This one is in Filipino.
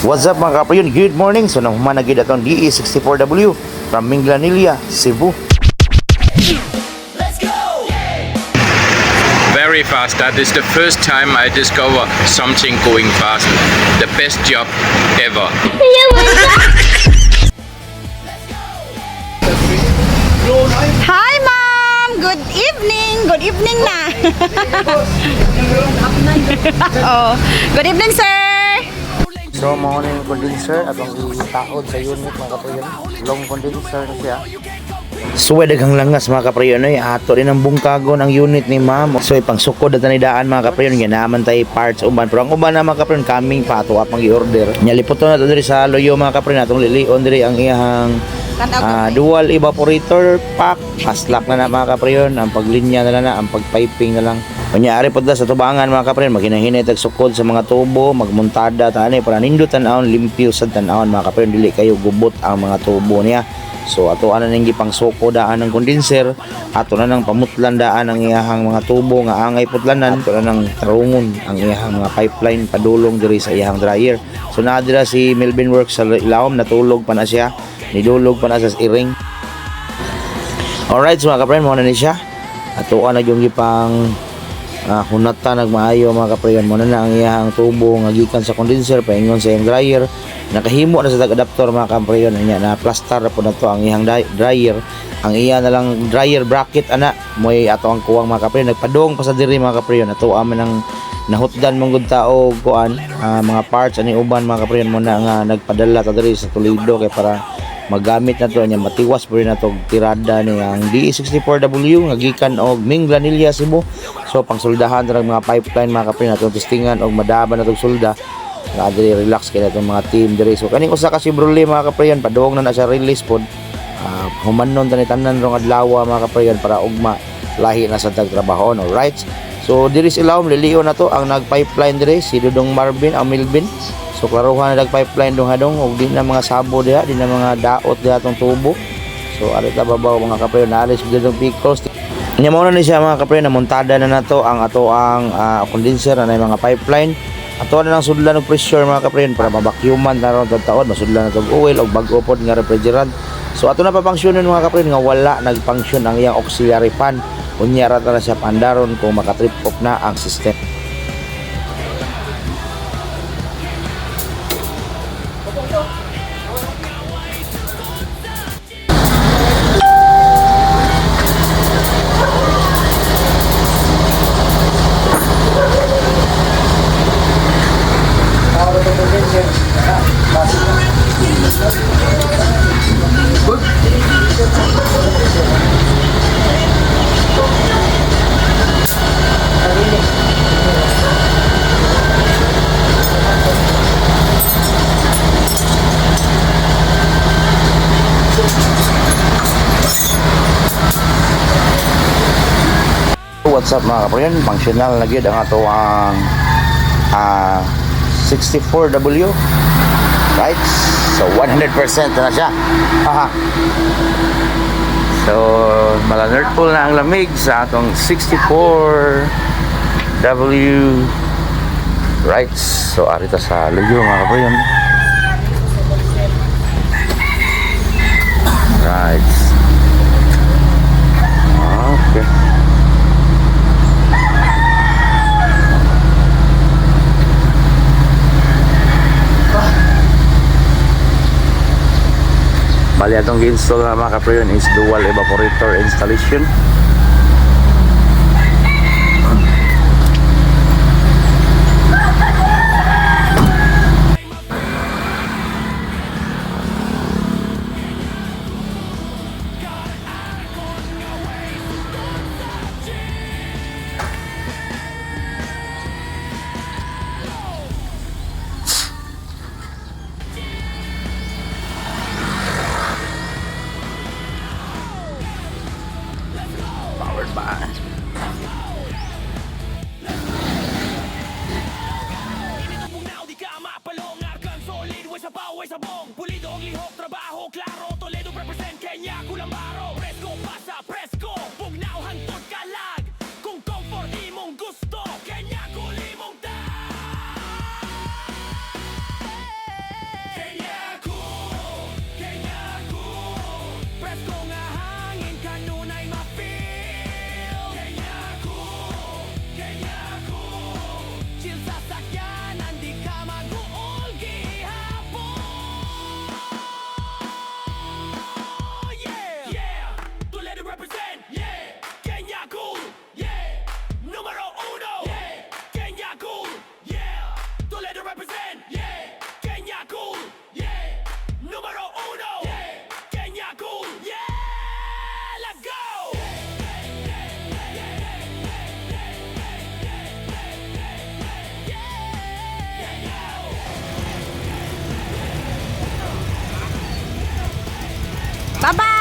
What's up mga kaprayon? Good morning. So nahumanagid atong DE64W from Minglanilla, Cebu. Very fast. That is the first time I discover something going fast. The best job ever. Hi, Ma'am! Good evening! Good evening na! Oh, good evening, sir! So mao na yung condenser atong itaod sa unit mga kaprayon. Long condenser na siya. So daghang langas mga kaprayon ay ato din ang bungkagon ang unit ni ma'am. So ipang sukod at tanidaan mga kaprayon nga naman tay parts uban pero ang uban na mga kaprayon coming pa ato apang i-order. Nya liputon nato diri sa loyo mga kaprayon atong lilion diri ang iyang dual evaporator pack. Paslak na mga kaprayon, ang paglinya na lang ang pagpiping na lang. Kunyari po sa tubangan mga kaprayon, maghinay-hinay tag sukod sa mga tubo, magmuntada tani para nindot tan-awon limpyo sa tan-awon mga kaprayon, dili kayo gubot ang mga tubo niya. So ato ana ning gipang suko daan ng condenser, ato na nang pamutlan daan ang iyahang mga tubo nga angay putlanan, ato na nang tarungon ang iyahang mga pipeline padulong diri sa iyahang dryer. So naa dira si Melvin Works sa ilawom, natulog pa na siya, nidulog pa na sa iring. Alright, so mga kaprayon, mo na ni siya. Ato na yung gipang hunata nagmaayo mga kaprayon, mo na ang iyahang tubo nga gikan sa condenser paingon sa iyang dryer. Nakahimo na sa tag-adapter mga kaprayon, nya na plaster po na to ang iyang dryer. Ang iya na lang dryer bracket ana moy ato ang kuwang mga kaprayon, nagpadong pa sa diri mga kaprayon. Ato aman ang nahutdan mong gud tao kuan mga parts ani uban mga kaprayon, mo na nga nagpadala ta diri sa Toledo kay para magamit na to nya matiwas po rin na to tirada ni ang DE64W nga gikan og Minglanilla, Cebu. So pangsuldahan ra mga pipeline mga kaprayon atong testingan og madaban na tong sulda. Diri relax kay natong mga team diri. So kaning usa ka Chevrolet mga kaprayon padung na sa release pod. Humanon tani tanan rong adlaw mga kaprayon para ugma lahi na sa tagtrabaho. Alright. So diri sa ilawom liliyo na to ang nag-pipeline diri si Dudong Marvin ang Melvin. So klaruhan na nag-pipeline dong hadong og di na mga sabo diha, di na mga daot diha tong tubo. So ari ta babaw mga kaprayon, naalis gyud tong picos. Nya mo na ni siya mga kaprayon, namontada na nato ang ato ang condenser na mga pipeline. Ato na lang sudlan og pressure mga kaprayon para mabakyuman na ron taon, masudlan na tog oil og bag-o pod nga refrigerant. So ato na papangsyonon mga kaprayon nga wala nagfunction ang iyang auxiliary fan. Unya ra na siya pandaron kung makatrip off na ang system. What's up mga kaprayon, functional na gyud ang ato ang 64W, right? So 100% na siya. So mala-nerdful na ang lamig sa atong 64W, right? So arita sa luyo mga kaprayon, right? Okay. Bali atong gi-install na mga kaprayon is dual evaporator installation. Pulido ang lihok, trabaho, klaro Toledo represent, Kenya, Kulambaro Presko, pasa, presko Bugnaw, hantod, kalag Kung comfort, imong gusto Kenya, kulimong ta Bye-bye!